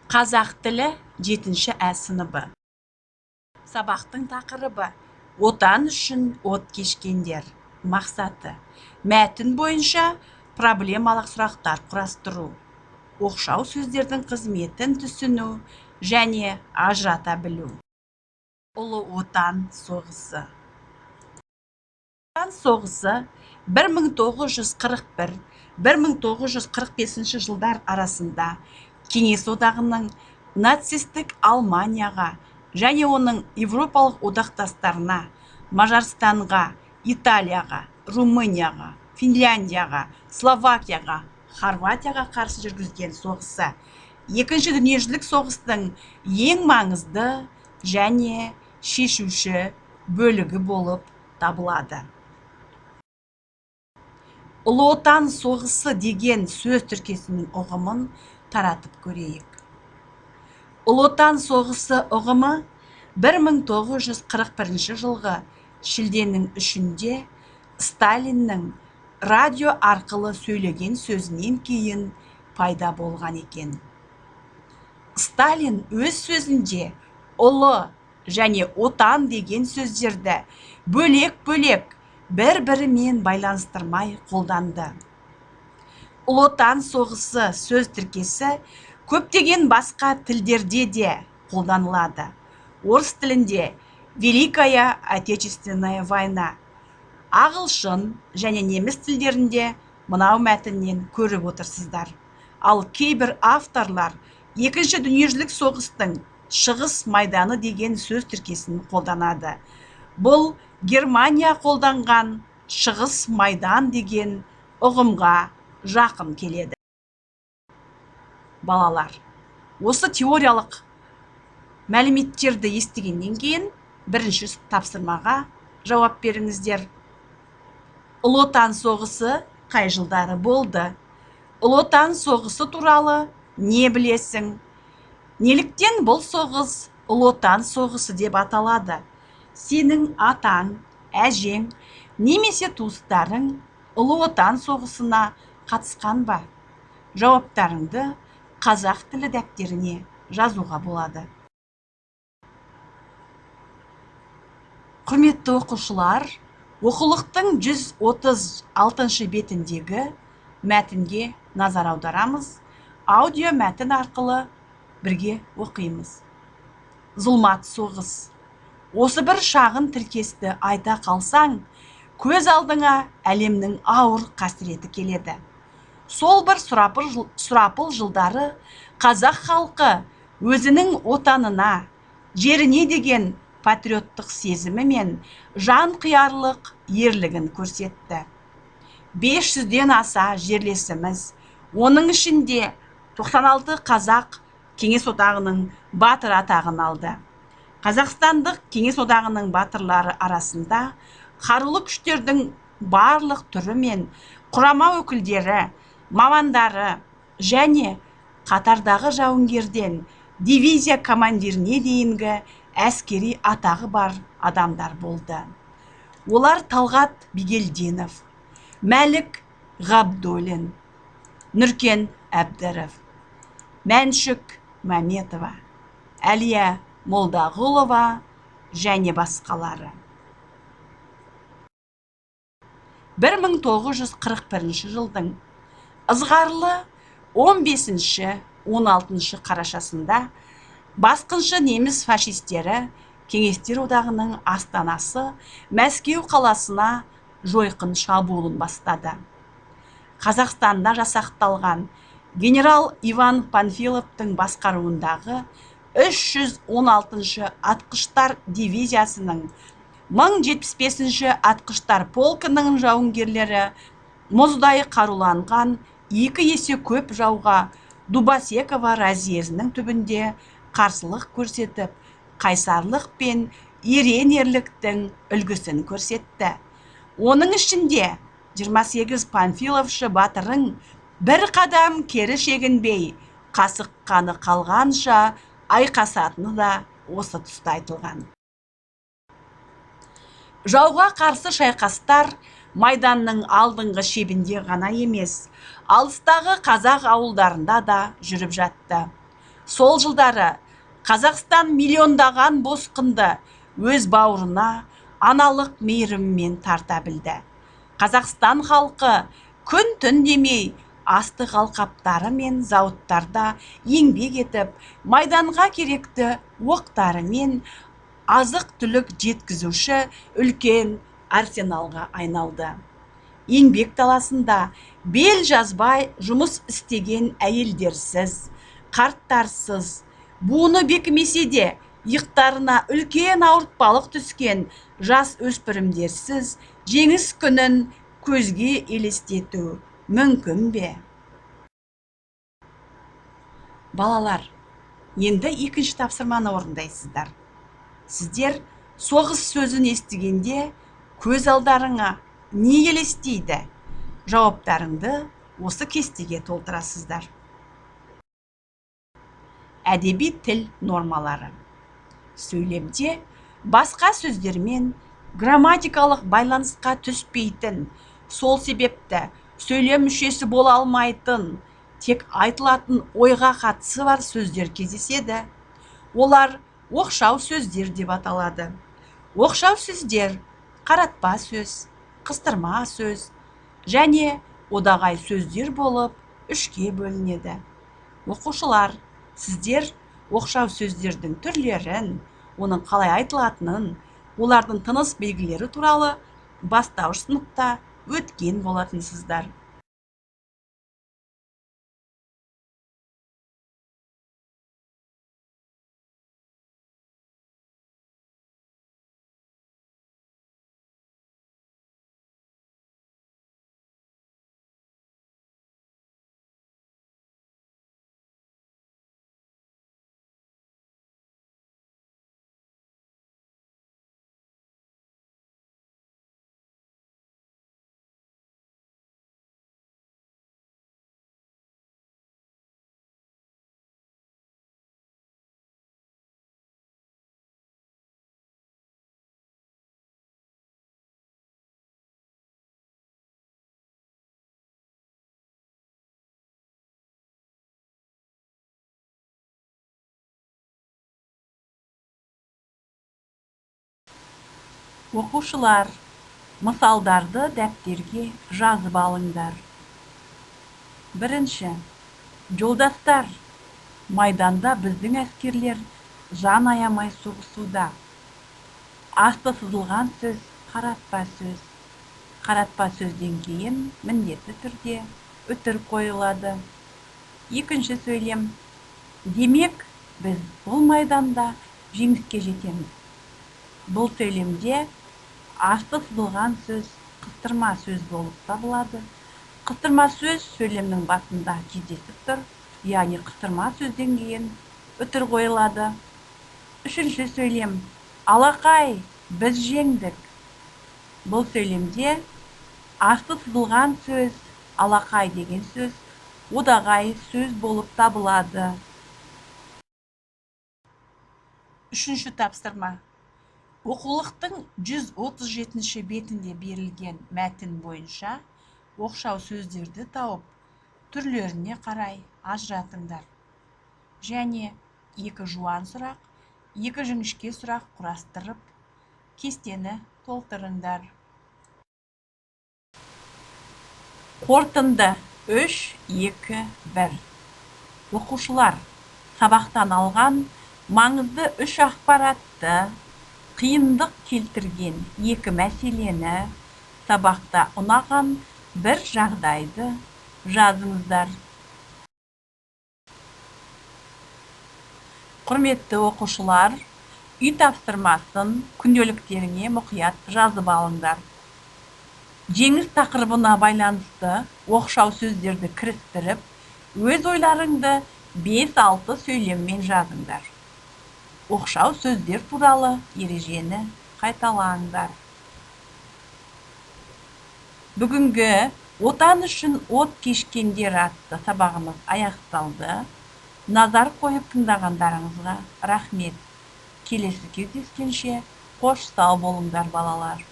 Қазақ тілі 7-ші Ә сыныбы. Сабақтың тақырыбы отан үшін от кешкендер. Мақсаты мәтін бойынша проблемалық сұрақтар құрастыру, оқшау сөздердің қызметін түсіну және ажырата білу. Ұлы отан соғысы. Отан соғысы 1941-1945 жылдар арасында Кеңес одағының нацистік Алманияға және оның Европалық одақтастарына, Мажарстанға, Италияға, Румынияға, Финляндияға, Словакияға, Хорватияға қарсы жүргізген соғысы Екінші дүниежүзілік соғыстың ең маңызды және шешуші бөлігі болып табылады. Ұлы отан соғысы деген сөз тіркесінің ұғымын таратып көрейік. Ұлы отан соғысы ұғымы 1941 жылғы шілденің 3-інде Сталиннің радио арқылы сөйлеген сөзінен кейін пайда болған екен. Сталин өз сөзінде ұлы және отан деген сөздерді бөлек-бөлек бір-бірімен байланыстырмай қолданды. Ұлы отан соғысы сөз тіркесі көптеген басқа тілдерде де қолданылады. Орыс тілінде Великая Отечественная война, ағылшын және неміс тілдерінде мынау мәтіннен көріп отырсыздар. Ал кейбір авторлар Екінші дүниежүзілік соғыстың шығыс майданы деген сөз тіркесін қолданады. Бұл Германия қолданған шығыс майдан деген ұғымға жақын келеді. Балалар, осы теориялық мәліметтерді естігеннен кейін бірінші тапсырмаға жауап беріңіздер. Ұлы отан соғысы қай жылдары болды? Ұлы отан соғысы туралы не білесің? Неліктен бұл соғыс Ұлы отан соғысы деп аталады? Сенің атаң, әжең, немесе туыстарың Ұлы отан соғысына қатысқан ба? Жауаптарыңды қазақ тілі дәптеріне жазуға болады. Құрметті оқушылар, оқулықтың 136 бетіндегі мәтінге назар аударамыз. Аудио мәтін арқылы бірге оқимыз. Зұлмат соғыс. Осы бір шағын тіркесті айта қалсаң, көз алдыңа әлемнің ауыр қасіреті келеді. Сол бір сұрапыл жылдары қазақ халқы өзінің отанына, жеріне деген патриоттық сезімі мен жан қиярлық ерлігін көрсетті. 500-ден аса жерлесіміз, оның ішінде 96 қазақ Кеңес одағының батыр атағын алды. Қазақстандық Кеңес одағының батырлары арасында қарулы күштердің барлық түрі мен құрама өкілдері, мамандары және қатардағы жауынгерден дивизия командиріне дейінгі әскери атағы бар адамдар болды. Олар Талғат Бигелдинов, Мәлік Ғабдуллин, Нұркен Әбдіров, Мәншүк Мәметова, Әлия Молдағұлова және басқалары. 1941 жылдың ызғарлы 15-16 қарашасында басқыншы неміс фашистері Кеңестер одағының астанасы Мәскеу қаласына жойқын шабуылын бастады. Қазақстанда жасақталған генерал Иван Панфиловтың басқаруындағы 316-шы атқыштар дивизиясының 1075-ші атқыштар полкының жауынгерлері мұздай қаруланған 2 есе көп жауға Дубосеково разъезінің түбінде қарсылық көрсетіп, қайсарлық пен ерен ерліктің үлгісін көрсетті. Оның ішінде 28 Панфиловшы батырың бір қадам кері шегінбей, қасық қаны қалғанша айқасатыны да осы тұста айтылған. Жауға қарсы шайқастар майданның алдыңғы шебінде ғана емес, алыстағы қазақ ауылдарында да жүріп жатты. Сол жылдары Қазақстан миллиондаған босқынды өз бауырына аналық мейіріммен тарта білді. Қазақстан халқы күн-түн демей астық алқаптары мен зауыттарда еңбек етіп, майданға керекті оқтары мен азық-түлік жеткізуші үлкен арсеналға айналды. Еңбек даласында бел жазбай жұмыс істеген әйелдерсіз, қарттарсыз, буыны бекімесе де иықтарына үлкен ауыртпалық түскен жас өспірімдерсіз жеңіс күнін көзге елестету мүмкін бе? Балалар, енді екінші тапсырманы орындайсыздар. Сіздер соғыс сөзін естігенде көз алдарыңа не елестейді? Жауаптарыңды осы кестеге толтырасыздар. Әдеби тіл нормалары. Сөйлемде басқа сөздермен грамматикалық байланысқа түспейтін, сол себепті сөйлем мүшесі бола алмайтын, тек айтылатын ойға қатысы бар сөздер кездеседі. Олар оқшау сөздер деп аталады. Оқшау сөздер қаратпа сөз, қыстырма сөз және одағай сөздер болып үшке бөлінеді. Оқушылар, сіздер оқшау сөздердің түрлерін, оның қалай айтылатынын, олардың тыныс белгілері туралы бастауыш сыныпта өткен болатынсыздар. Оқушылар, мысалдарды дәптерге жазып алыңдар. Бірінші, жолдастар, майданда біздің әскерлер жан аямай соғысуда. Асты сызылған сөз қаратпа сөз. Қаратпа сөзден кейін міндетті түрде үтір қойылады. Екінші сөйлем, демек біз бұл майданда жеңіске жетеміз. Бұл сөйлемде асты сызылған сөз қыстырма сөз болып табылады. Қыстырма сөз сөйлемнің басында кездесіп тұр, яғни қыстырма сөзден кейін үтір қойылады. Үшінші сөйлем, алақай, біз жеңдік. Бұл сөйлемде асты сызылған сөз, алақай деген сөз, одағай сөз болып табылады. Үшінші тапсырма. Оқулықтың 137 бетінде берілген мәтін бойынша оқшау сөздерді тауып, түрлеріне қарай ажыратыңдар. Және екі жуан сұрақ, екі жіңішке сұрақ құрастырып, кестені толтырыңдар. Қорытынды 3, 2, 1. Оқушылар, сабақтан алған маңызды 3 ақпаратты, қиындық келтірген 2 мәселені, сабақта ұнаған 1 жағдайды жазыңыздар. Құрметті оқушылар, үй тапсырмасын күнделіктеріңе мұқият жазып алыңдар. Жеңіс тақырыбына байланысты оқшау сөздерді кірістіріп, өз ойларыңды 5-6 сөйлеммен жазыңдар. Оқшау сөздер туралы ережені қайталаңдар. Бүгінгі отан үшін от кешкендер атты сабағымыз аяқталды. Назар қойып тыңдағандарыңызға рахмет. Келесі кездескенше қош сау болыңдар балалар.